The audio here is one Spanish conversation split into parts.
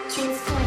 Transform.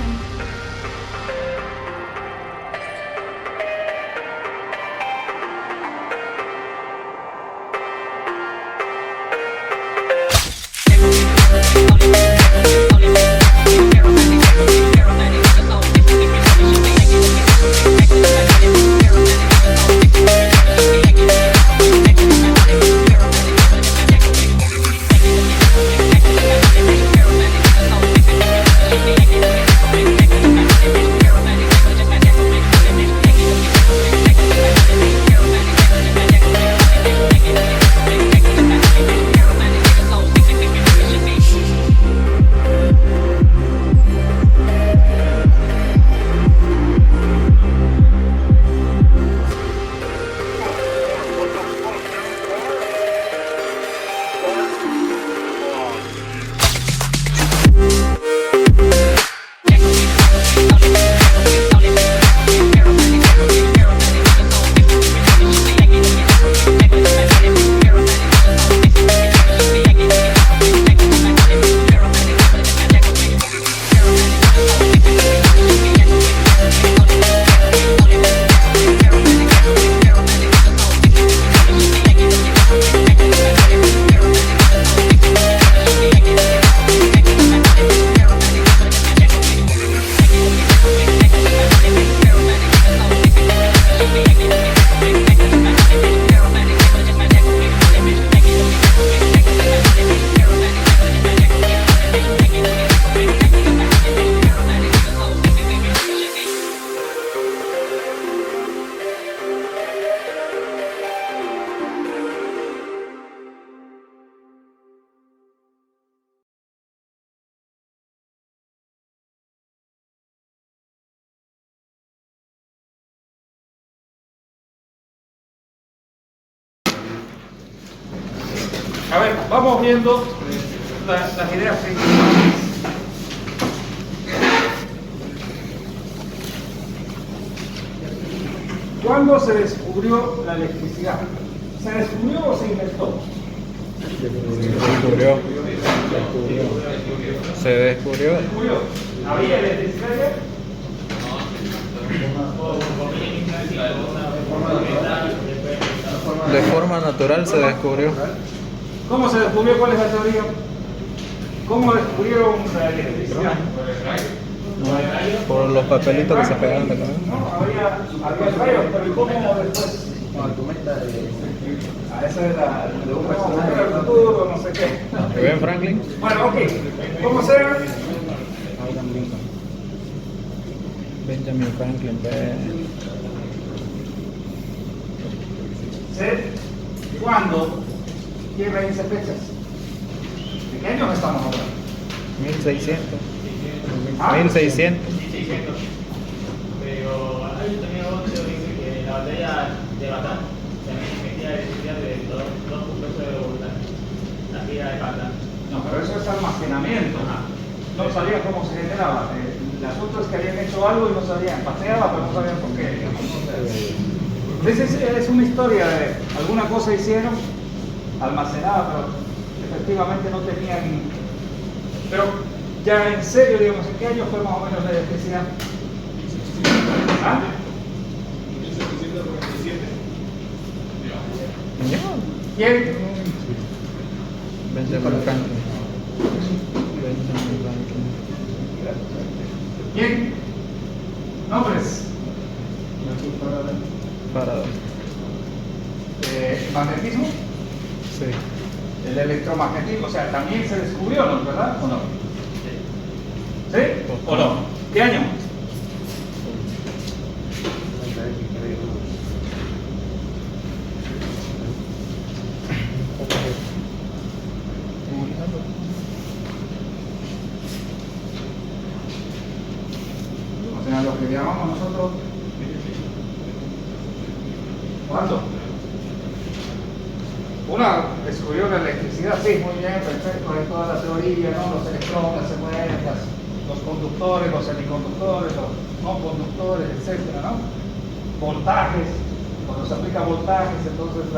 A ver, vamos viendo las ideas principales. ¿Cuándo se descubrió la electricidad? ¿Se descubrió o se inventó? Se descubrió. ¿Había electricidad ya? De forma natural se descubrió. ¿Cómo se descubrió? ¿Cuál es la teoría? ¿Cómo descubrieron la electricidad? Por los papelitos que se pegaban de acá. No, había rayos, pero ¿cómo después? Esa es la de un personaje del futuro, no sé qué. ¿Ben Franklin? Bueno, ok. ¿Cómo será? Benjamin Franklin. ¿Cuándo? ¿Quién me dice fechas? ¿De qué años estamos hablando? 1600. ¿Ah? 1600. Pero hay también otro que dice que la batalla de Batán también emitía electricidad de 2.0 voltaje. La tira de Batán. No, pero eso es almacenamiento. No sabían cómo se generaba. El asunto es que habían hecho algo y no sabían. Pateaba, pero no sabían por qué. Es una historia de alguna cosa hicieron, almacenada, pero efectivamente no tenían. Pero ya en serio, digamos, ¿en qué año fue más o menos la electricidad? ¿Ah? 1747. ¿Quién? Benjamin Franklin. Benjamin Franklin. ¿Quién? ¿Nombres? Faraday. ¿El magnetismo? Sí. El electromagnetismo, o sea, también se descubrió, ¿no? ¿Verdad? ¿O no? ¿Sí? ¿O no? ¿Qué año? O sea, lo que llamamos nosotros. ¿Cuándo? Una descubrió la electricidad, sí, muy bien, perfecto, hay toda la teoría, ¿no? Los electrones se mueven, los conductores, los semiconductores, los no conductores, etcétera, ¿no? Voltajes, cuando se aplica voltajes, entonces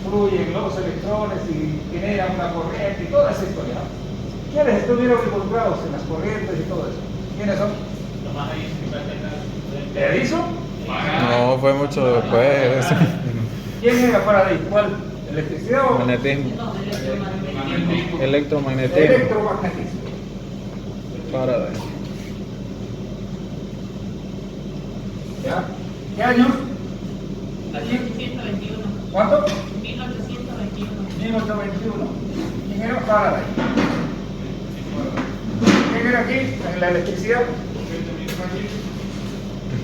fluyen los electrones y generan una corriente y toda esa historia. ¿Quiénes estuvieron involucrados en las corrientes y todo eso? ¿Quiénes son? Tomás ahí, ¿Edison? No, fue mucho después. ¿Quién era Faraday? ¿Cuál? ¿Electricidad o Magnetismo. Electromagnetismo. electromagnetismo? Faraday. ¿Ya? ¿Qué año? 1821. ¿Cuánto? 1821. 1821. ¿Quién era Faraday? ¿Quién era aquí en la electricidad?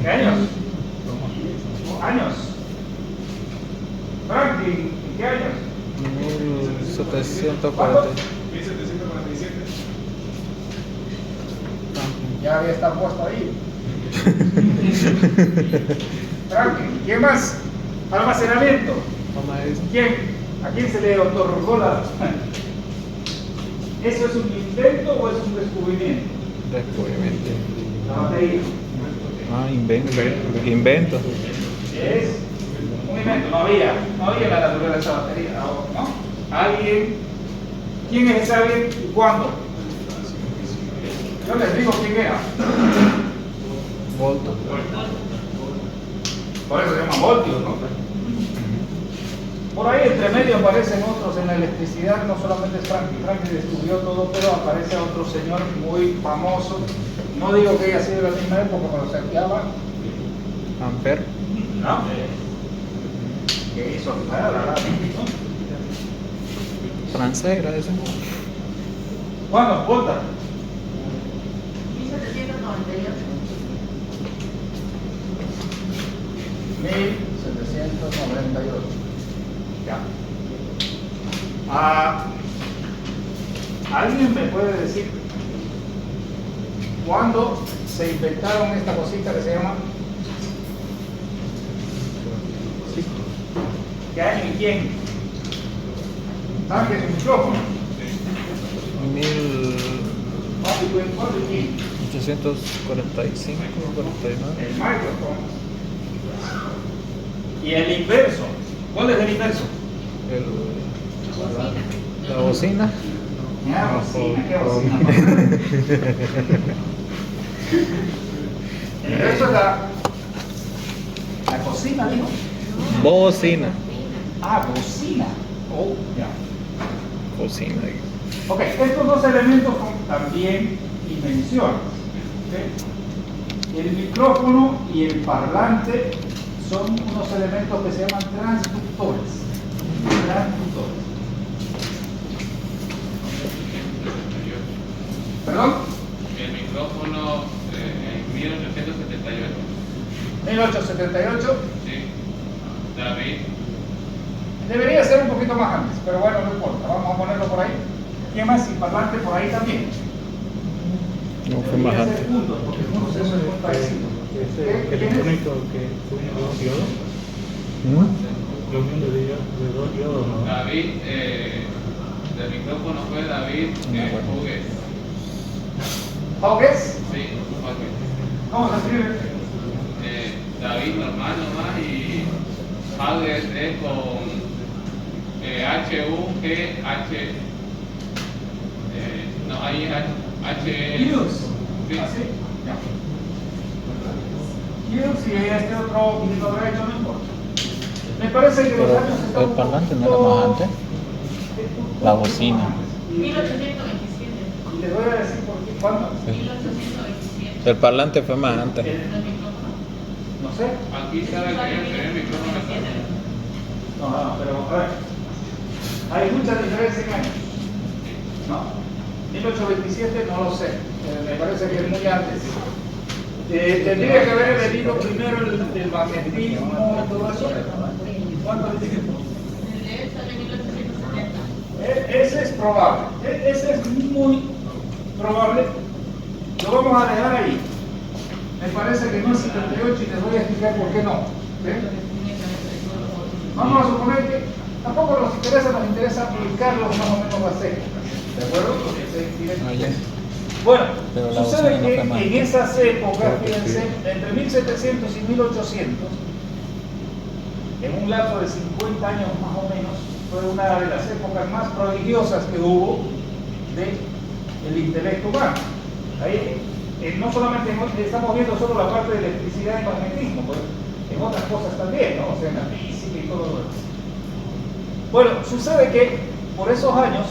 ¿Qué años? ¿Años? Franklin, ¿en qué años? 1740. 1747. Ya había estado puesto ahí. Franklin, ¿quién más? Almacenamiento. Thomas Edison. ¿Quién? ¿A quién se le otorgó la? ¿Eso es un invento o es un descubrimiento? Descubrimiento. La batería. Ah, invento. Invento. Es un invento. No había en la naturaleza esa batería, ¿no? ¿Alguien? ¿Quién es ese alguien y cuándo? Yo les digo quién era. Volta. Por eso se llama voltios, ¿no? Por ahí entre medio aparecen otros en la electricidad, no solamente es Franklin. Franklin descubrió todo, pero aparece otro señor muy famoso. No digo que haya sido de la misma época, pero se llama, Ampere. ¿no? Que hizo ¿no? Francés era ese. ¿Cuándo? Volta. 1798. 1798. Ya. ¿Alguien me puede decir cuándo se inventaron esta cosita que se llama? ¿Qué año y quién? ¿Saben qué es un micrófono? 1845, El 49. micrófono. ¿Y el inverso? ¿Cuál es el inverso? La bocina. Ah, bocina, ¿qué bocina? El inverso es la cocina, digo. Bocina. Ah, bocina. Oh, ya. Cocina. Ok, estos dos elementos son también invenciones. ¿Ok? El micrófono y el parlante son unos elementos que se llaman transductores. Transductores. ¿Perdón? El micrófono en 1878. 1878. Sí. David. Debería ser un poquito más antes, pero bueno, no importa. Vamos a ponerlo por ahí. ¿Quién más? Y parlante por ahí también. No fue más Debería ser antes. juntos, porque el proceso es muy parecido. ¿Qué? ¿Quién es? Electrónico que fue de dos diodos, la unión de dos diodos, ¿no? David, del micrófono fue David Hughes. ¿Hawkes? Sí, Hughes. ¿Cómo se escribe? David normal nomás y Hughes es con H-U-G-H. No, ahí es H. Hughes. Sí. ¿Así? Ya. Hughes y este otro poquito derecho, no importa. Me parece que los Pero años están el parlante no era más antes. La bocina. 1827. Y les voy a decir por qué, cuándo. 1827. El parlante fue más antes. El micrófono. No sé. Aquí sabe que el primer micrófono está. No, pero a ver. Hay mucha diferencia en años. No. 1827 no lo sé. Me parece que es muy antes. Tendría que haber venido primero el magnetismo y todo eso. ¿Cuánto le dije? El de él sale en 1870. Ese es probable. Ese es muy probable. Lo vamos a dejar ahí. Me parece que no es 78 y les voy a explicar por qué no. Vamos a suponer que tampoco nos interesa aplicarlo más o menos a seco. ¿De acuerdo? Porque Ah, ya. bueno, Pero la sucede bocina no que fue más. en esas épocas, Creo que fíjense, sí. entre 1700 y 1800, en un lapso de 50 años más o menos, fue una de las épocas más prodigiosas que hubo del intelecto humano. Ahí, no solamente estamos viendo solo la parte de electricidad y magnetismo, pues, en otras cosas también, ¿no? O sea, en la física y todo lo demás. Bueno, sucede que por esos años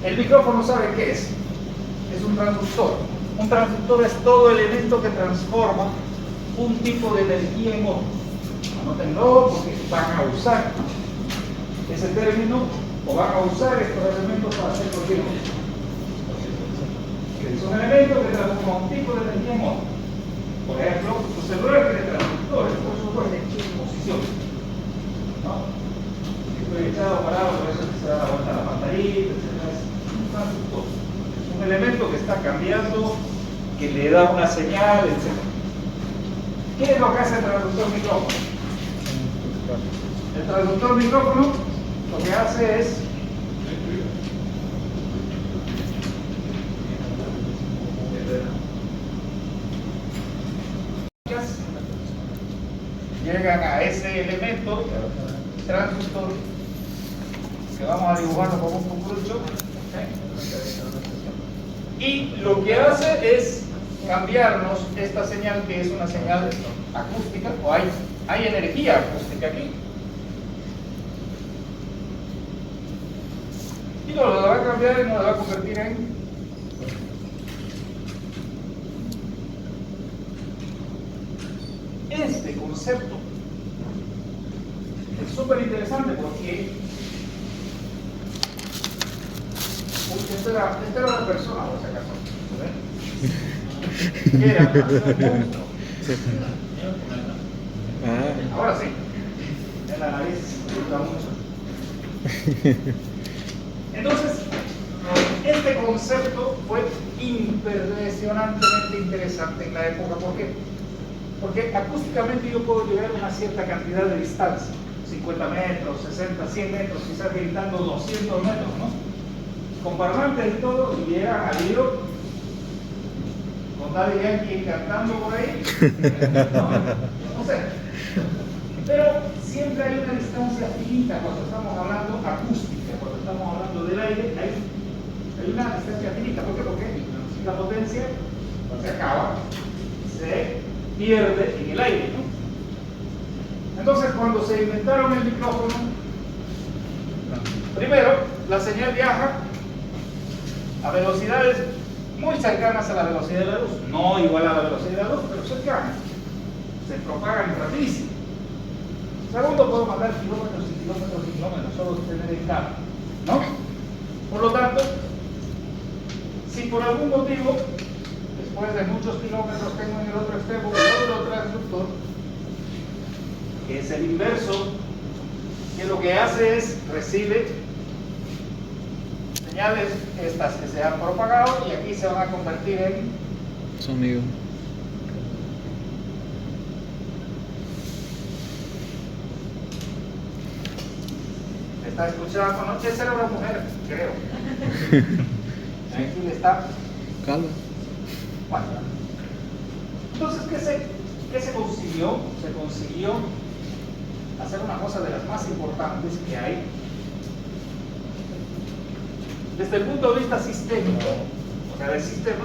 el micrófono, ¿sabe qué es? Es un transductor. Un transductor es todo elemento que transforma un tipo de energía en otro. Anótenlo porque van a usar ese término o van a usar estos elementos para hacer cualquier cosa. Es un elemento que transforma un tipo de energía en otro. Por ejemplo, los celulares tienen transductores, por supuesto, en posición. ¿No? Estoy echado parado, por eso se da la vuelta a la pantallita, etc. Es un transductor. Es un elemento que está cambiando, que le da una señal, etc. ¿Qué es lo que hace el transductor micrófono? El transductor micrófono lo que hace es llegan a ese elemento transductor que vamos a dibujarlo como un cucurucho, y lo que hace es cambiarnos esta señal, que es una señal acústica, o hay energía acústica aquí, y nos lo va a cambiar y nos lo va a convertir en este concepto. Es súper interesante porque esta era una persona, por si acaso. ¿Qué era? Un monstruo. Ahora sí, en la nariz se ayuda mucho. Entonces, este concepto fue impresionantemente interesante en la época. ¿Por qué? Porque acústicamente yo puedo llegar a una cierta cantidad de distancia, 50 metros, 60, 100 metros, quizás gritando 200 metros, ¿no? Con parlantes y todo, y llegan al hilo, con Daddy Yankee cantando por ahí. No sé. Pero siempre hay una distancia finita cuando estamos hablando acústica, cuando estamos hablando del aire, hay una distancia finita. ¿Por qué? Porque la potencia se acaba, se pierde en el aire, ¿no? Entonces, cuando se inventaron el micrófono, primero la señal viaja a velocidades muy cercanas a la velocidad de la luz, no igual a la velocidad de la luz, pero cercanas, se propagan rapidísimo. Segundo, puedo mandar kilómetros y kilómetros y kilómetros, solo tener el cable, ¿no? Por lo tanto, si por algún motivo después de muchos kilómetros tengo en el otro extremo otro transductor, que es el inverso, que lo que hace es recibe señales estas que se han propagado y aquí se van a convertir en sonido. está escuchando, no, esa era una mujer, creo. Aquí está. Calma. Bueno, entonces, ¿qué se consiguió? Se consiguió hacer una cosa de las más importantes que hay desde el punto de vista sistémico, o sea, del sistema.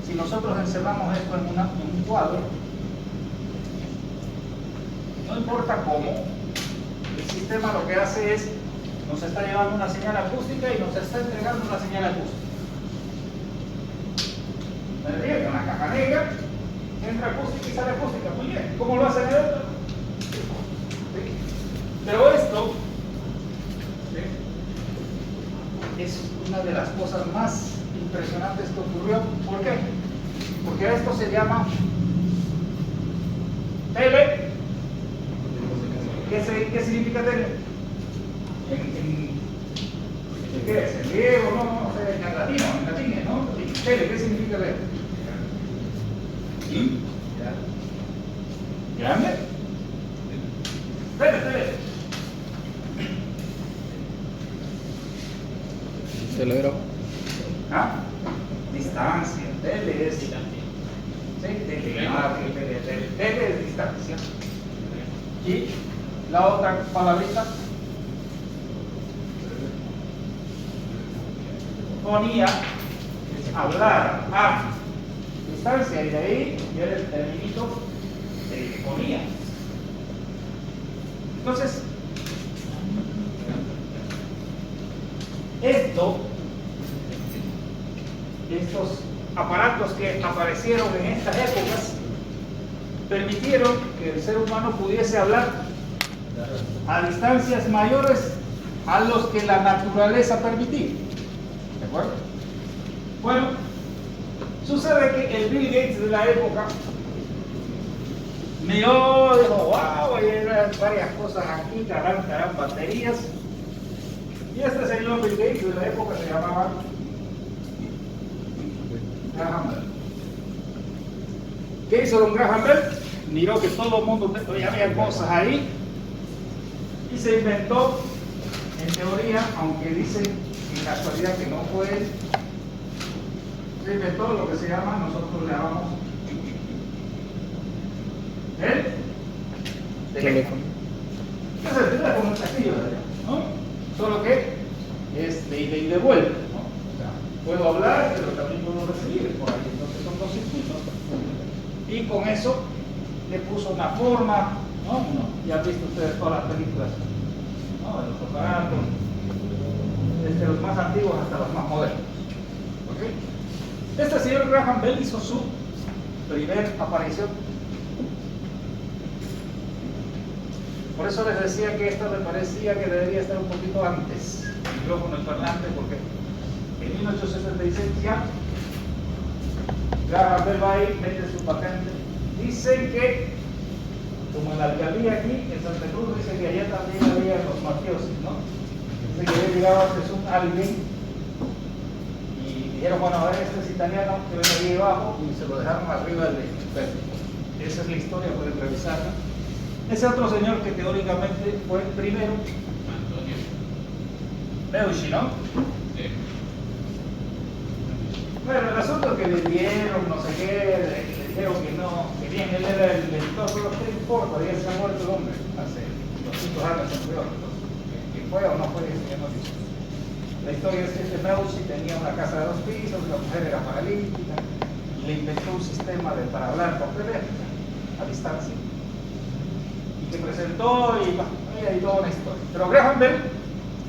Si nosotros encerramos esto en un cuadro, no importa cómo, el sistema lo que hace es, nos está llevando una señal acústica y nos está entregando una señal acústica. ¿Me entienden? Una caja negra, entra acústica y sale acústica. Muy bien. ¿Cómo lo hacen el otro? ¿Sí? Pero esto es una de las cosas más impresionantes que ocurrió. ¿Por qué? Porque esto se llama tele. ¿Qué significa tele? ¿Qué es? ¿En griego? No sé, en latín, ¿no? Tele, ¿qué significa tele? ¿Sí? ¿Grande? Tele. Telégrafo. ¿Ah? Distancia. Tele es distancia. ¿Sí? Tele es distancia. Y la otra palabrita, fonía, hablar a distancia, y de ahí viene el término de telefonía. Entonces, estos aparatos que aparecieron en estas épocas permitieron que el ser humano pudiese hablar a distancias mayores a los que la naturaleza permitía. ¿De acuerdo? Bueno, sucede que el Bill Gates de la época miró, dijo, wow, hay varias cosas aquí, carán, baterías. Y este señor Bill Gates de la época se llamaba Graham Bell. ¿Qué hizo don Graham Bell? Miró que todo el mundo había cosas ahí y se inventó, en teoría, aunque dicen en la actualidad que no fue él, se inventó lo que se llama, nosotros le llamamos el teléfono. Entonces el teléfono es aquello, ¿no? Solo que es de ida y de vuelta, ¿no? O sea, puedo hablar, pero también puedo recibir por ahí. Entonces son dos circuitos. Y con eso le puso una forma, ¿no? Ya han visto ustedes todas las películas, ¿no? De los aparatos, desde los más antiguos hasta los más modernos. ¿Okay? Este señor Graham Bell hizo su primer aparición. Por eso les decía que esto me parecía que debería estar un poquito antes. El micrófono es parlante porque en 1876 ya Graham Bell va ahí, mete su patente. Dicen que, como en la alcaldía aquí, en Santa Cruz, dicen que allá también había los mafiosos, ¿no? Dicen que había llegado antes un alguien y dijeron, bueno, a ver, este es italiano que ven ahí abajo, y se lo dejaron arriba del vehículo. Esa es la historia, pueden revisarla. Ese otro señor que teóricamente fue el primero, Antonio. Meucci, ¿no? Sí. Bueno, el asunto es que le dieron, no sé qué, le dijeron que no, que bien, él era el editor, pero ¿qué importa? Ya se ha muerto el hombre, hace 200 años se murió, que fue o no fue, eso ya no dice. La historia es que este Meucci tenía una casa de 2 pisos, la mujer era paralítica, le inventó un sistema para hablar por teléfono, a distancia, y que presentó, y hay toda una historia. Pero Graham Bell,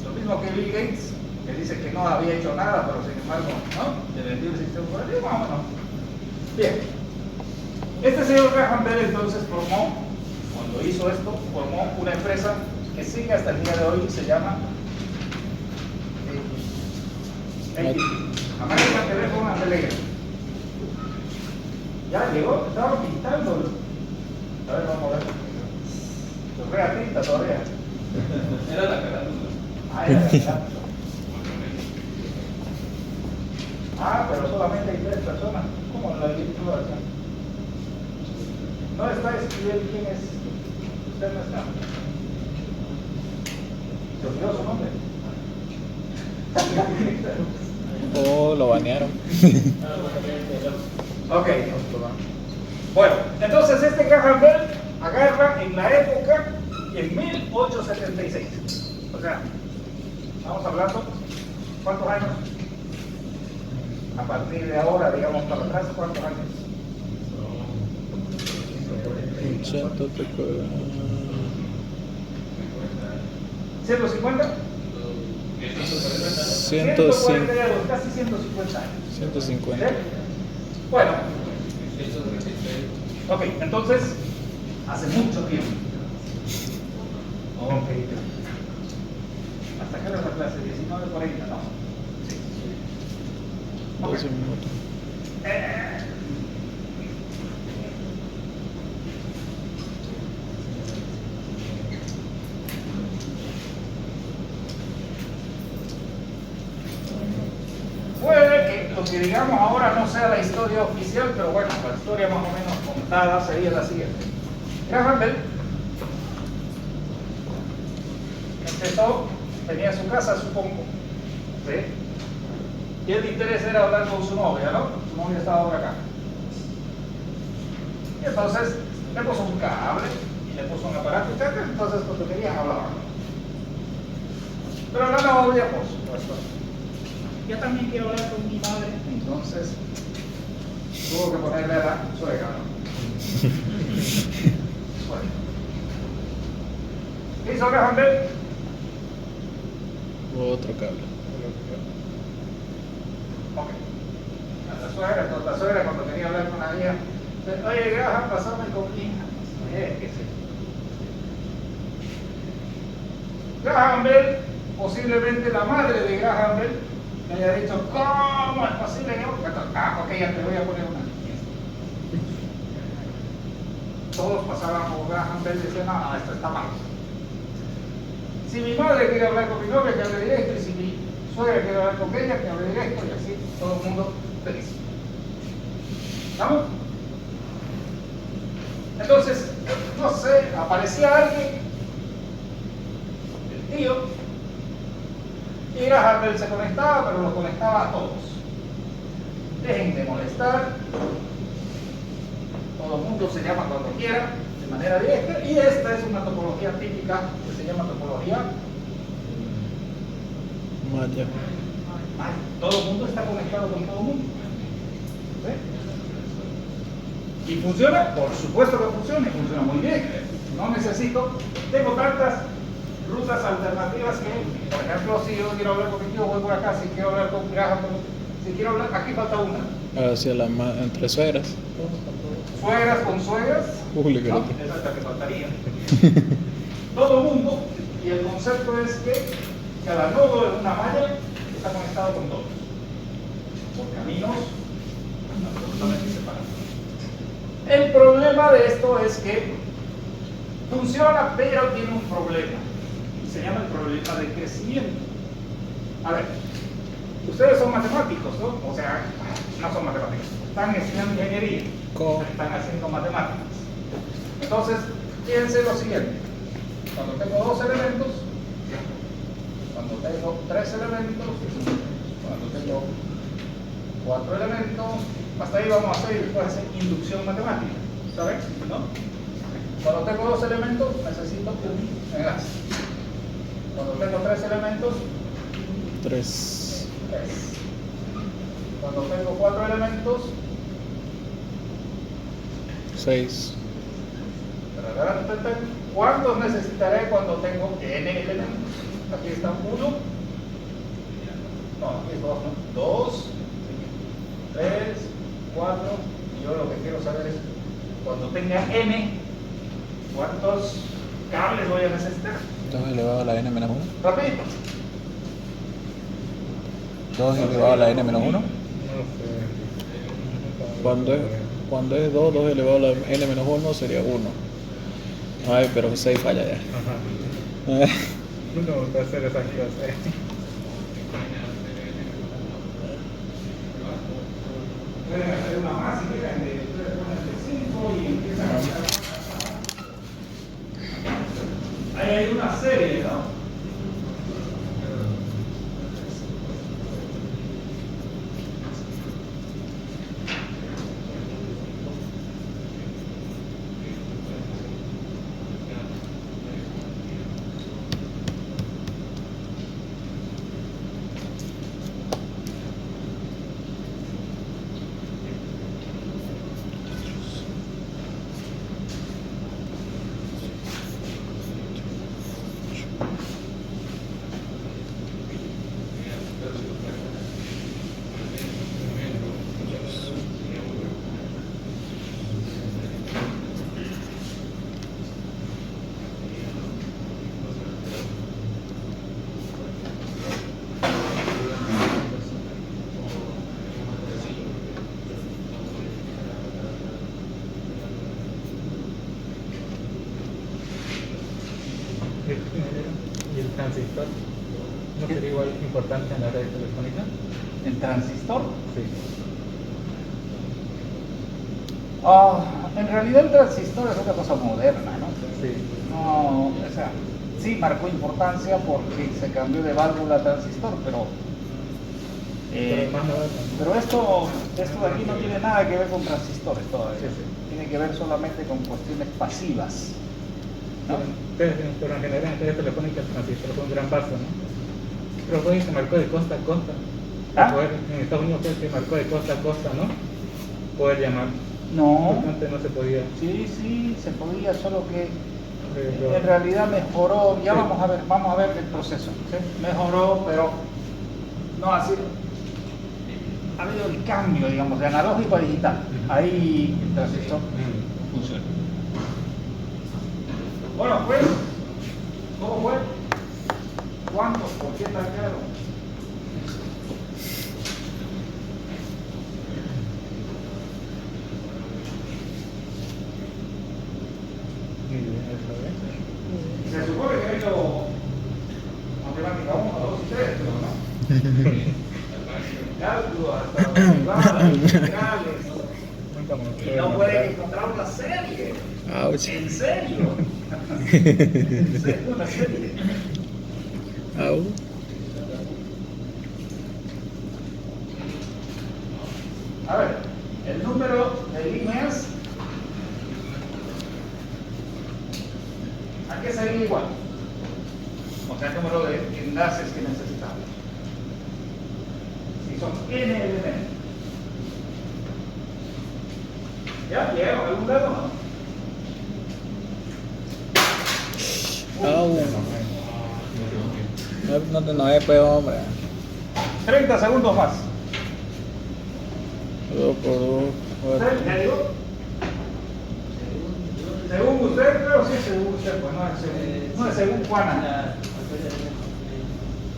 lo mismo que Bill Gates, que dice que no había hecho nada, pero sin embargo, ¿no? Le vendió el sistema por ahí, vámonos. Bien. Este señor Graham Bell entonces formó, cuando hizo esto, formó una empresa que sigue hasta el día de hoy y se llama AT&T, American Telephone and Telegraph. Ya llegó, estaba pintando. A ver, vamos a ver. Lo rea tinta todavía. Era la carátula. Ah, era la carátula. Ah, pero solamente hay 3 personas. ¿Cómo la directora acá? No está escribiendo quién es. Usted no está. ¿Se olvidó su nombre? Oh, lo banearon. Ok. Bueno, entonces este Graham Bell agarra en la época en 1876. O sea, estamos hablando, ¿cuántos años? A partir de ahora, digamos, para atrás, ¿cuántos años? 150? 140 años, casi 150 años. 150. ¿Sí? Bueno, ok, entonces, hace mucho tiempo. Ok. ¿Hasta qué hora es la clase? 19:40, ¿no? Sí. 12 minutos. Puede que lo que digamos ahora no sea la historia oficial, pero bueno, la historia más o menos contada sería la siguiente. Graham Bell empezó, tenía su casa, supongo, ¿sí? Y el interés era hablar con su novia, ¿no? Su novia estaba por acá. Y entonces le puso un cable y le puso un aparato, etc. Entonces cuando querían hablaban. Pero la novia, por supuesto, yo también quiero hablar con mi madre. Entonces, tuvo que ponerle a la suegra, ¿no? Suegra. ¿Qué hizo Graham Bell? Otro cable. Ok. A la suegra cuando quería hablar con la hija, oye Graham, pasame con mi hija. Qué sé yo. Graham Bell, posiblemente la madre de Graham Bell, me haya dicho, ¿cómo es posible que ok, ya te voy a poner una. Todos pasaban por Graham Bell y decían, no, esto está mal. Si mi madre quiere hablar con mi novia, que hable directo, y si mi suegra quiere hablar con ella, que hable directo, y así todo el mundo feliz. ¿Estamos? Entonces, no sé, aparecía alguien, el tío, y Graham Bell se conectaba, pero lo conectaba a todos. Dejen de molestar, todo el mundo se llama cuando quiera, de manera directa, y esta es una topología típica que se llama topología Maya. Maya. Todo el mundo está conectado con todo el mundo. ¿Sí? ¿Y funciona? Por supuesto que funciona, y funciona muy bien. No necesito, tengo tantas rutas alternativas que, por ejemplo, si yo quiero hablar con mi tío, voy por acá, si quiero hablar con Graham, si quiero hablar, aquí falta una. Hacia entre suegras. Suegras con suegras, Uy, ¿no? creo Esa es la que faltaría. Todo el mundo, y el concepto es que cada nodo en una malla está conectado con todos, por caminos absolutamente separados. El problema de esto es que funciona, pero tiene un problema, y se llama el problema de crecimiento. A ver, ustedes son matemáticos, ¿no? O sea, no son matemáticos, están estudiando ingeniería, están haciendo matemáticas. Entonces, fíjense lo siguiente: cuando tengo dos elementos, cuando tengo tres elementos, cuando tengo cuatro elementos, hasta ahí vamos a hacer y después hacer inducción matemática, ¿saben? ¿No? Cuando tengo dos elementos, necesito un enlace. Cuando tengo tres elementos, tres. tres. Cuando tengo cuatro elementos, 6. ¿cuántos necesitaré cuando tengo n elementos? Aquí está uno. No, aquí es dos, ¿no? 2, 3, 4. Y yo lo que quiero saber es, cuando tenga n, ¿cuántos cables voy a necesitar? 2 elevado a la n menos 1. Rapidito. 2 elevado a la n menos 1. No sé. Cuando es 2, 2 elevado a la n menos 1 sería 1. Ay, pero 6 falla ya. Ajá. No, va a ser esa clase. Pueden hacer una más si quieren, ustedes ponen de 5 y empiezan a... Ahí hay una serie, ¿no? ¿Y el transistor? ¿No sería igual importante en la red telefónica? ¿El transistor? Sí. En realidad el transistor es una cosa moderna, ¿no? Sí. No, o sea, sí marcó importancia porque se cambió de válvula a transistor, pero Pero más moderno. pero esto de aquí no tiene nada que ver con transistores todavía. Sí, sí. Tiene que ver solamente con cuestiones pasivas, ¿no? Pero en general en redes telefónicas el transistor fue un gran paso, ¿no? Pero fue y se marcó de costa a costa. ¿Ah? En Estados Unidos fue el que marcó de costa a costa, ¿no? Poder llamar. No. Antes no se podía. Sí, sí, se podía, solo que Pero- en realidad mejoró. Ya Sí. vamos a ver el proceso. ¿Sí? Mejoró, pero no así. Ha habido el cambio, digamos, de analógico a digital. Ahí el transistor funciona. Bueno, pues, ¿cómo fue? ¿Cuántos? ¿Por qué tan caro? Se supone que he hecho matemática 1, 2 y 3, pero no. Cálculo hasta integrales. Y no pueden encontrar una serie. Ouch. ¿En serio? ¿En serio una serie? Au. A ver, el número de líneas, ¿a qué sería igual? O sea, el número de enlaces que necesitamos. Si son n elementos. ¿Ya? ¿Llegaron a algún lado o no? Au. No es pues, hombre. 30 segundos más. 2 por 2. ¿Usted ya llegó? Según usted, claro, sí, según usted, pues no es según Juana.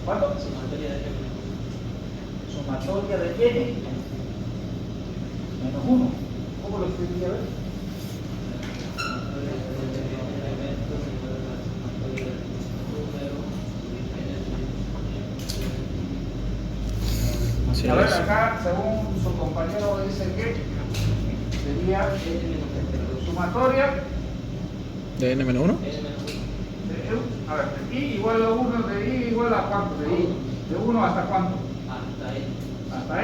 ¿Cuánto? Sumatoria de n. Menos 1. ¿Cómo lo escribiría? A ver. Sí, A ver, es. acá, según su compañero, dice que sería sumatoria ¿De n menos 1? de a ver, de i igual a 1, de i igual a cuánto, de i, de 1 hasta cuánto, hasta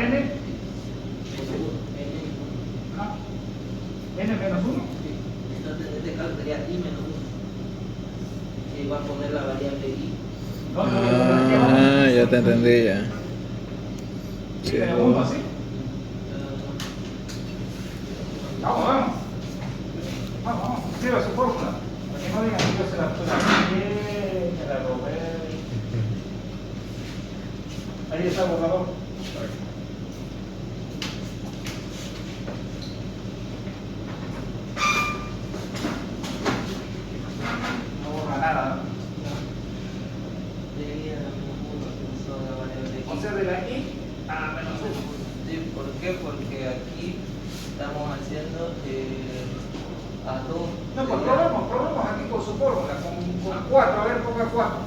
n, ¿no? N menos 1, Entonces en este caso sería i menos 1. Y va a poner la variable i. Ah, ya te entendí ya. Sí, de 1 así. Vamos. Vamos, escriba su fórmula, para que no digan que yo se la bien, me la robé. Ahí está el borrador. No borra nada, ¿no? De i a menos 1 uso la variable i. O sea, de la i a la menos 1. Sí, ¿por qué? Porque aquí estamos haciendo a 2. No, pues probemos aquí con su fórmula, con 4, a ver, ponga 4.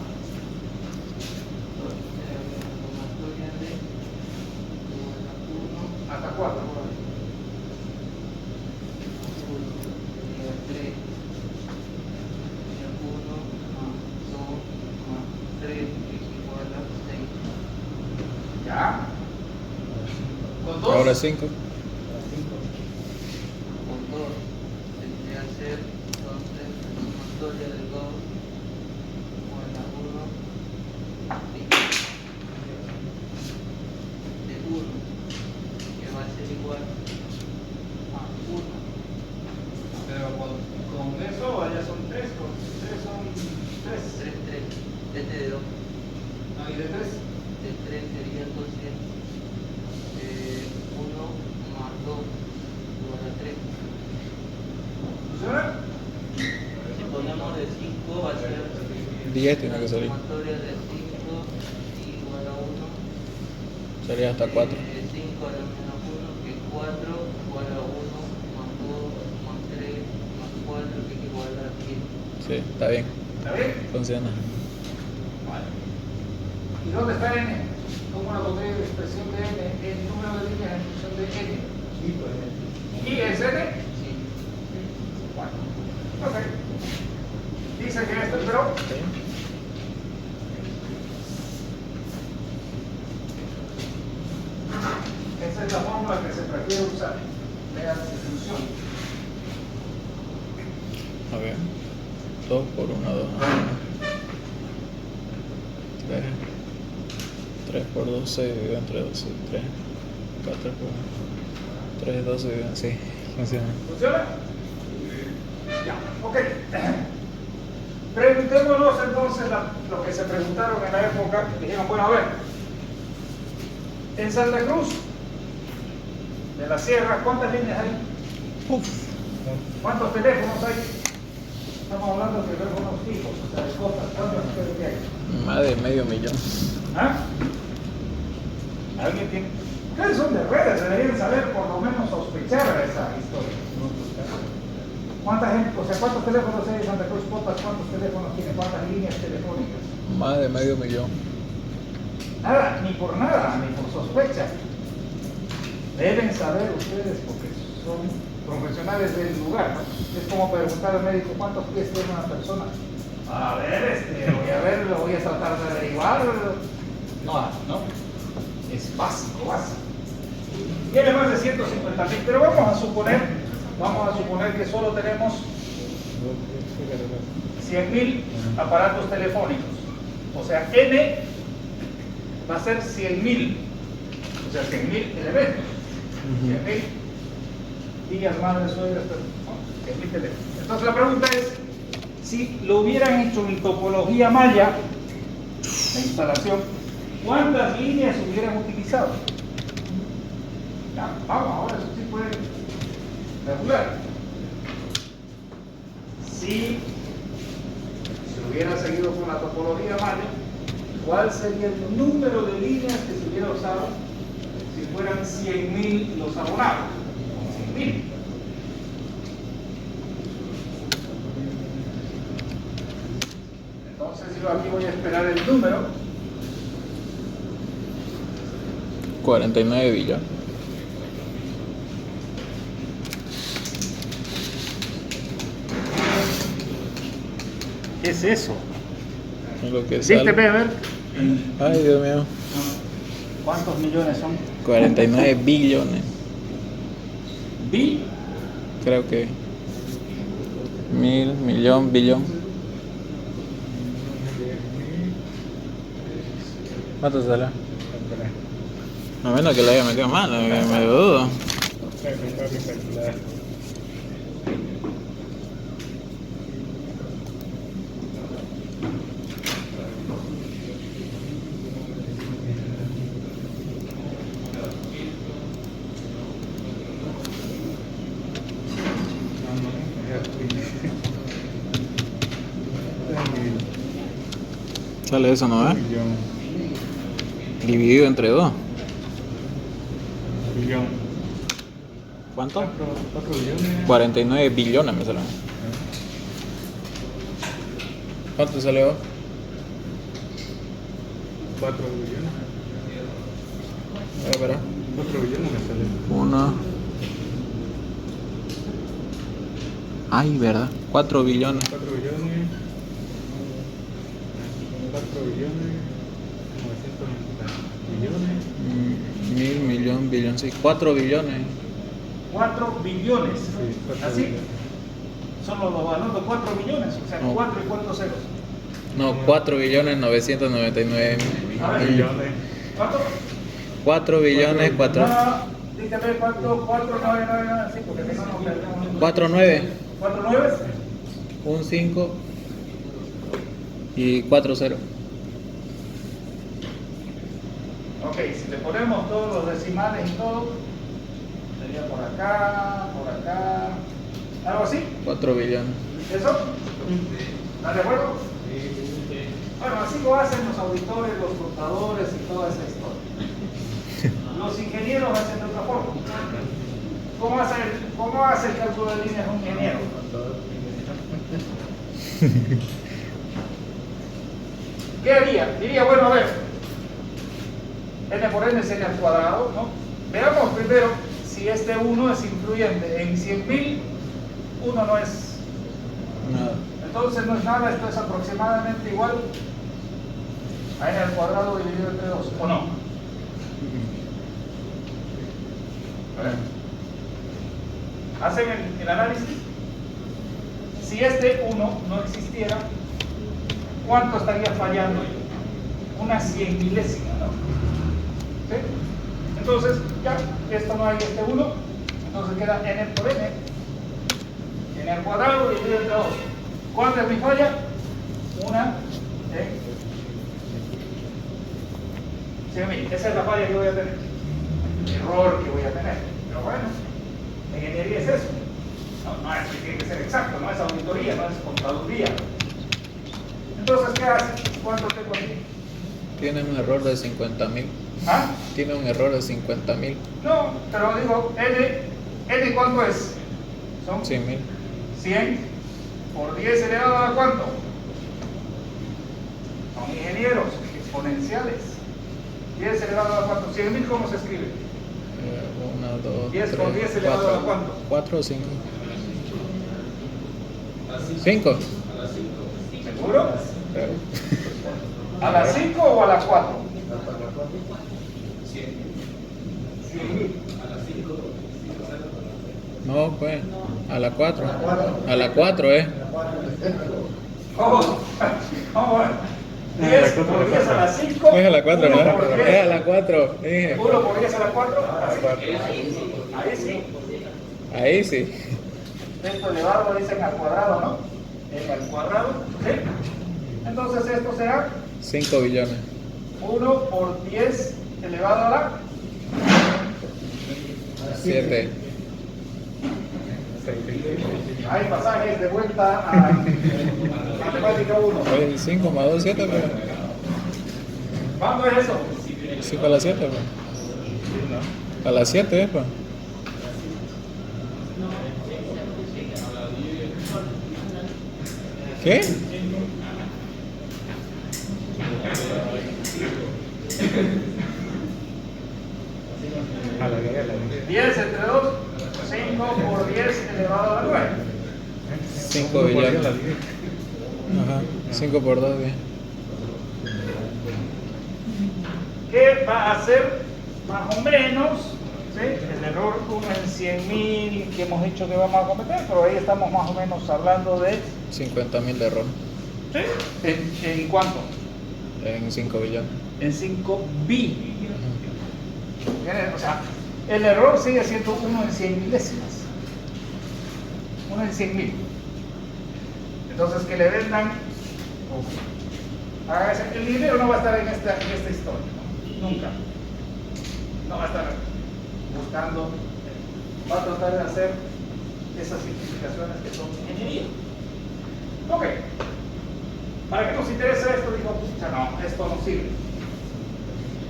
Hasta 4. ¿Ya? Con 2. Ahora 5. Con 2 tendría que ser entonces la sumatoria de 2 igual a 1 de 1, que va a ser igual a 1. Pero con eso allá son 3, con 3 son 3. 3, 3. Este de 2. No, y de 3. De 3 sería entonces 1 más 2 igual a 3. ¿Funciona? Si ponemos de 5 va a ser 10 tiene que salir. sumatoria de 5 igual a 1. Sería hasta 4. 5 a la menos 1 que es 4 igual a 1 más 2 más 3 más 4 que es igual a 10. Sí, está bien. ¿Está bien? Funciona. Vale. ¿Y dónde está n? ¿Cómo lo pondré en expresión de n? El número de líneas en función de n. ¿Y es n? Sí. Bueno. Ok. Dice que esto, pero esa es la fórmula que se prefiere usar. Vean si funciona. A ver. 2 por 1, 2. 3. 3 por 12 dividido entre 12. 3. 4 por 3, 12 dividido. Sí, funciona. ¿Funciona? Ya, ok. Preguntémonos entonces lo que se preguntaron en la época. Dijeron, bueno, a ver, en Santa Cruz de la Sierra, ¿cuántas líneas hay? ¿Cuántos teléfonos hay? Estamos hablando de teléfonos fijos, o sea, de cosas. ¿Cuántos ustedes hay? Más de medio millón. ¿Ah? ¿Alguien tiene? Ustedes son de redes, deberían saber, por lo menos sospechar esa historia. ¿Cuánta gente, o sea, cuántos teléfonos hay en Santa Cruz Potas? ¿Cuántos teléfonos tiene? ¿Cuántas líneas telefónicas? Más de medio millón. Nada, ni por nada, ni por sospecha. Deben saber ustedes porque son profesionales del lugar, ¿no? Es como preguntar al médico cuántos pies tiene una persona. A ver, lo voy a tratar de averiguar. No. Es básico. Tiene más de 150,000, pero vamos a suponer que solo tenemos 100,000 aparatos telefónicos. O sea, N va a ser 100,000. O sea, 100,000 elementos. 100,000 tías, madres, suegras, ¿no? 100,000 teléfonos. Entonces la pregunta es, si lo hubieran hecho en topología maya, la instalación, ¿cuántas líneas hubieran utilizado? Ya, vamos, ahora eso sí puede regular. Si se hubiera seguido con la topología maya, ¿cuál sería el número de líneas que se hubiera usado si fueran 100,000 los abonados? 100,000. Entonces yo aquí voy a esperar el número. 49 billones. ¿Qué es eso? Es lo que ¿Viste, sale. ver? Ay, Dios mío. ¿Cuántos millones son? 49 billones. ¿Bi? Creo que. Mil, millón, billón. ¿Cuánto sale? A menos que lo haya metido mal, me dudo. Sale eso, ¿no? Dividido entre 2. Billón. ¿Cuánto? 4 billones. 49 billones me sale. ¿Cuánto salió? 4 billones. Espera. 4 billones me sale. 1. Ay, ¿verdad? 4 billones. 4 billones. 4 billones. 990 millones. Mil, millón, billón, sí. 4 billones. 4 billones. Sí, 4 ¿Así? billones. Solo lo anoto 4 billones, o sea, No. 4 y cuántos ceros. No, 4 billones 999 A ver, Billones. ¿cuánto? 4 billones 4. No, dígame cuánto, 4, 9, 9, 9, sí, porque si no, no perdemos. 4 9. 4, 9. Un 5 y 4 0. Ok, si le ponemos todos los decimales y todo, sería por acá, algo así. 4 billones. ¿Eso? ¿Estás de acuerdo? Bueno, así lo hacen los auditores, los contadores y toda esa historia. Los ingenieros hacen de otra forma. ¿Cómo hace el cálculo de líneas un ingeniero? ¿Qué haría? Diría, bueno, a ver, n por n sería al cuadrado, ¿no? Veamos primero si este 1 es influyente. En 100,000, 1 no es. Nada. Entonces no es nada, esto es aproximadamente igual a n al cuadrado dividido entre 2, ¿o no? A ver. ¿Hacen el análisis? Si este 1 no existiera, ¿cuánto estaría fallando? Una 100 milésima, ¿no? ¿Sí? Entonces, ya, esto no hay este 1, entonces queda n por n. N al cuadrado dividido entre 2. ¿Cuál es mi falla? Una en 100.000. Esa es la falla que voy a tener. Error que voy a tener. Pero bueno, en ingeniería es eso. No es que tiene que ser exacto, no es auditoría, no es contaduría. Entonces, ¿qué hace? ¿Cuánto tengo aquí? Tiene un error de 50.000. ¿Ah? Tiene un error de 50.000. No, pero digo, n ¿cuánto es? Son 100.000. 100 por 10 elevado a ¿cuánto? Son ingenieros exponenciales. 10 elevado a ¿cuánto? 100.000, ¿cómo se escribe? 1, 2, 10 por 10 3, elevado a 4. ¿cuánto? 4 o 5. 5. ¿Seguro? ¿A las 5 o a las 4? 100.000. No, pues. A la 4. A la 4, ¿Cómo? ¿Cómo? 10 por 10 a las 5. Es a la 4, 1 ¿no? por 10. Es a la 4. Dije. 1 por 10 a la 4. Ahí sí. Ahí sí. Esto elevado lo dicen al cuadrado, ¿no? En al cuadrado, ¿sí? Entonces esto será 5 billones. 1 por 10 elevado a la 7. Hay pasajes de vuelta a matemática 1. Oye, 5 más 2, 7, pues. ¿Cuánto es eso? 5 a la 7, pues. A las 7, pues. ¿Qué? A la guerra. 10 entre 2, 5 por 10 elevado a la 9. 5 billones. Ajá. 5 por 2, bien. ¿Qué va a hacer más o menos? ¿Sí? El error 1 en 100.000 que hemos dicho que vamos a cometer, pero ahí estamos más o menos hablando de 50.000 de error. ¿sí? ¿En cuánto? En 5 billones. En 5 bi. O sea, el error sigue siendo 1 en 100 milésimas. 1 en 100.000. Entonces, que le vendan. El dinero no va a estar en esta historia. Nunca. No va a estar buscando. Va a tratar de hacer esas simplificaciones que son ingeniería. Ok. ¿Para qué nos interesa esto? Digo, pucha, no, esto no sirve.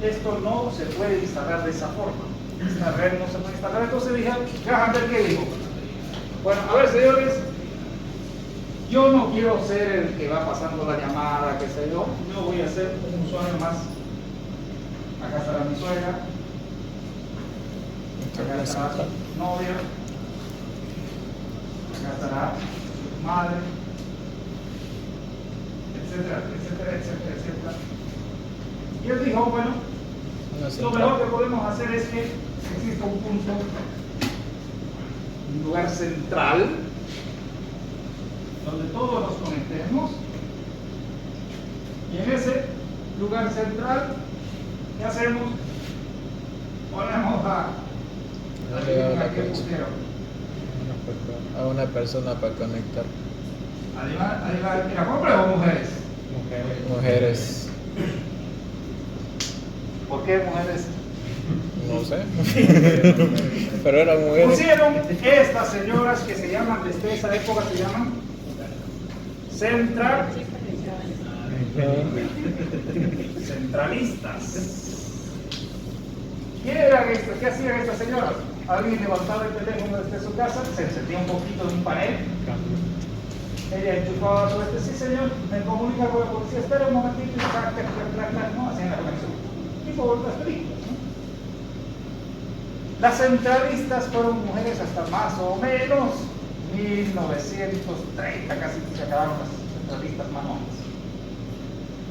Esto no se puede instalar de esa forma. Esta red no se puede instalar. Entonces dije, déjame ver qué digo. Bueno, a ver, señores, yo no quiero ser el que va pasando la llamada, qué sé yo. Yo voy a ser un usuario más. Acá estará mi suegra. Acá estará su novia. Acá estará su madre. Etcétera, etcétera, etcétera, etcétera. Y él dijo, bueno, lo mejor que podemos hacer es que exista un punto, un lugar central, donde todos nos conectemos. Y en ese lugar central, ¿qué hacemos? Ponemos A una persona para conectar. ¿Era hombres o mujeres? Mujeres. ¿Por qué mujeres? No sé. Pero eran mujeres. Pusieron estas señoras que se llaman, desde esa época se llaman centralistas. ¿Qué hacían estas señoras? Alguien levantaba el teléfono desde su casa, se encendía un poquito de un panel. Ella enchufaba su sí señor, me comunica con la policía, espera un momentito y clac, no hacían la conexión. Tipo las películas, ¿no? Las centralistas fueron mujeres hasta más o menos 1930, casi se acabaron las centralistas manuales.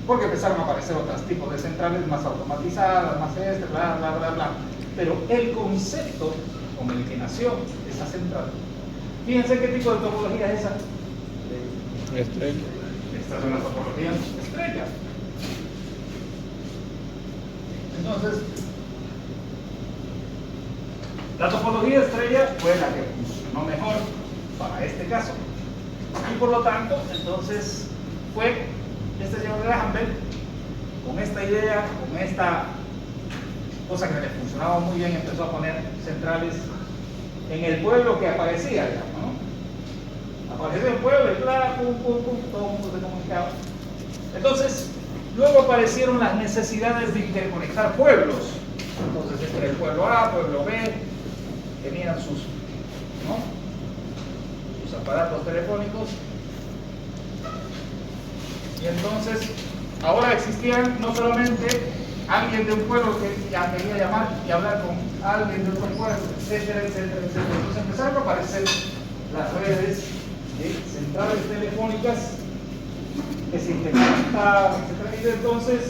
Porque empezaron a aparecer otros tipos de centrales más automatizadas, más bla, bla, bla, bla. Pero el concepto con el que nació esa central, fíjense qué tipo de topología es esa. Estrella. Esta es una topología estrella. Entonces, tecnología estrella fue la que funcionó mejor para este caso. Y por lo tanto, entonces fue este señor Graham Bell con esta idea, con esta cosa que le funcionaba muy bien, empezó a poner centrales en el pueblo que aparecía, digamos, ¿no? Apareció el pueblo y bla, pum, pum, pum, todo el mundo se comunicaba. Entonces, luego aparecieron las necesidades de interconectar pueblos. Entonces, entre el pueblo A, pueblo B, tenían sus, ¿no?, sus aparatos telefónicos. Y entonces, ahora existían no solamente alguien de un pueblo que ya quería llamar y hablar con alguien de otro pueblo, etcétera, etcétera, etcétera. Entonces empezaron a aparecer las redes de centrales telefónicas que se interconectaban, etcétera. Y entonces,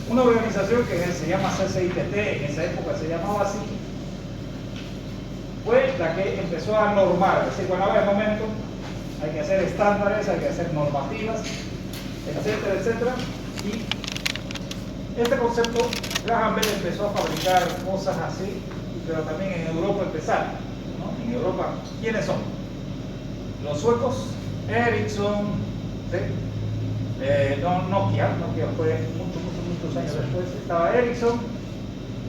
una organización que se llama CCITT, en esa época se llamaba así, fue la que empezó a normar. Es decir, bueno, ahora es el momento, hay que hacer estándares, hay que hacer normativas, etcétera, etcétera. Y este concepto, Graham Bell empezó a fabricar cosas así, pero también en Europa empezaron, ¿no? En Europa, ¿quiénes son? Los suecos, Ericsson, ¿sí? Nokia fue muchos años después, estaba Ericsson,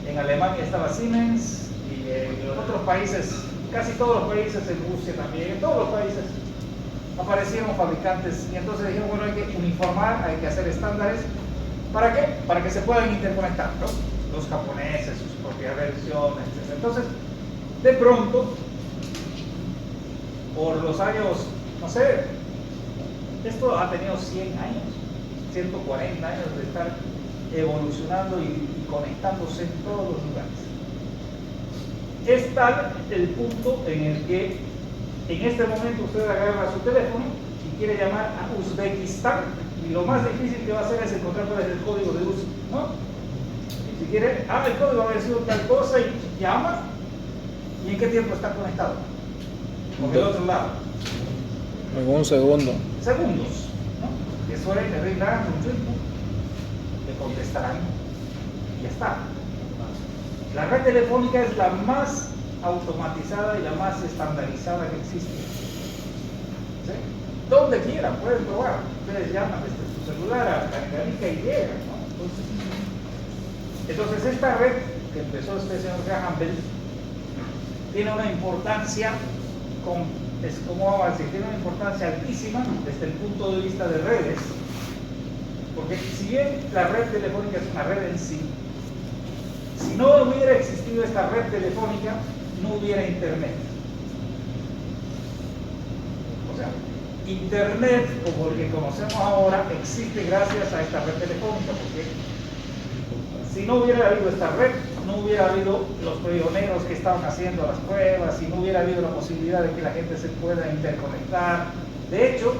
en Alemania estaba Siemens, y en los otros países, casi todos los países, en Rusia también, en todos los países aparecieron fabricantes, y entonces dijeron, bueno, hay que uniformar, hay que hacer estándares. ¿Para qué? Para que se puedan interconectar, ¿no? Los japoneses, sus propias versiones, etc. Entonces, de pronto, por los años, no sé, esto ha tenido 100 años, 140 años de estar evolucionando y conectándose en todos los lugares. Es tal el punto en el que en este momento usted agarra su teléfono y quiere llamar a Uzbekistán, y lo más difícil que va a hacer es encontrar cuál es el código de uso, ¿no? Si quiere, el código ha sido tal cosa y llama, ¿y en qué tiempo está conectado? Con el otro lado. En un segundo. Segundos, ¿no? Que suele arreglar un tiempo, le contestarán y ya está. La red telefónica es la más automatizada y la más estandarizada que existe. ¿Sí? Donde quieran, pueden probar. Ustedes llaman desde su celular a la Angélica y llegan, ¿no? Entonces esta red que empezó este señor Graham Bell tiene una importancia, ¿cómo vamos a decir? Tiene una importancia altísima desde el punto de vista de redes, porque si bien la red telefónica es una red en sí, si no hubiera existido esta red telefónica, no hubiera internet. O sea, internet, como el que conocemos ahora, existe gracias a esta red telefónica, porque si no hubiera habido esta red, no hubiera habido los pioneros que estaban haciendo las pruebas, y no hubiera habido la posibilidad de que la gente se pueda interconectar. De hecho,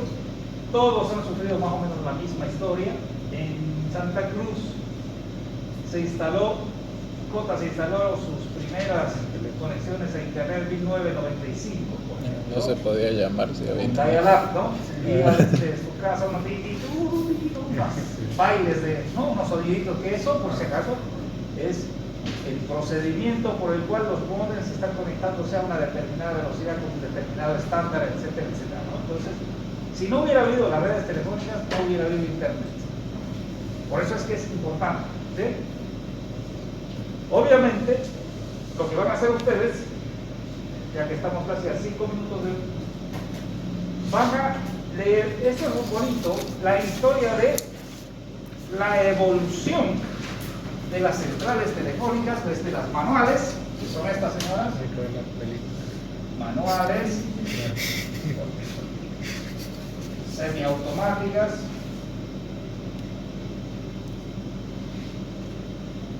todos han sufrido más o menos la misma historia. En Santa Cruz se instaló sus primeras conexiones a internet en 1995. No se podía llamar si había Un internet. dial-up, ¿no? Se iba desde su casa unos bailes de, ¿no?, unos soniditos, que eso, por si acaso, es el procedimiento por el cual los modems están conectándose a una determinada velocidad con un determinado estándar, etcétera, etcétera, ¿no? Entonces, si no hubiera habido las redes telefónicas, no hubiera habido internet. Por eso es que es importante, ¿sí? Obviamente, lo que van a hacer ustedes, ya que estamos casi a 5 minutos van a leer, esto es muy bonito, la historia de la evolución de las centrales telefónicas desde las manuales, que son estas señoras, manuales, semiautomáticas.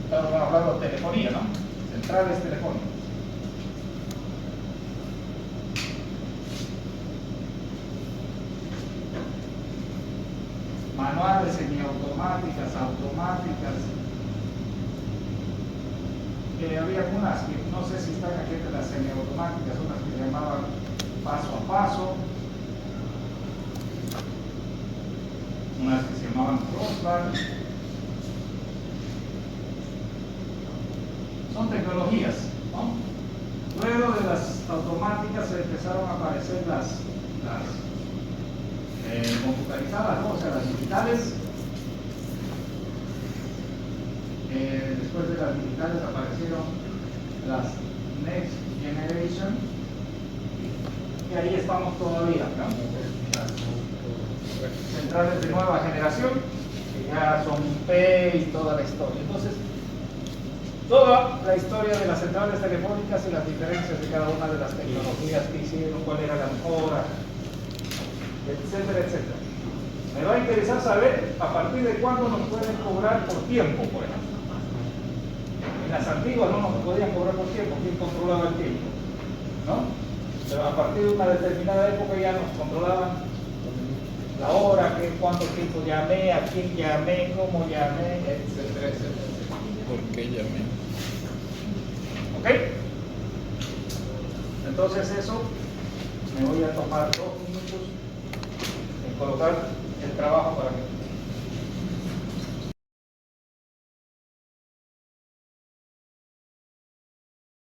Estamos hablando de telefonía, ¿no? Centrales telefónicas. Manuales, semiautomáticas, automáticas. Había algunas que no sé si están aquí entre las semiautomáticas, unas que se llamaban paso a paso, unas que se llamaban crossbar. Son tecnologías, ¿no? Luego de las automáticas se empezaron a aparecer las computarizadas, ¿no? O sea, las digitales. Después de las digitales aparecieron las Next Generation. Y ahí estamos todavía, ¿no? Las centrales de nueva generación, que ya son IP y toda la historia. Entonces, toda la historia de las centrales telefónicas y las diferencias de cada una de las tecnologías que hicieron, cuál era la mejora, etcétera, etcétera. Me va a interesar saber a partir de cuándo nos pueden cobrar por tiempo, por ejemplo. En las antiguas no nos podían cobrar por tiempo, ¿quién controlaba el tiempo? ¿No? Pero a partir de una determinada época ya nos controlaban la hora, cuánto tiempo llamé, a quién llamé, cómo llamé, etcétera, etcétera, etcétera. ¿Por qué llamé? ¿Ok? Entonces eso, me voy a tomar 2 minutos en colocar el trabajo para que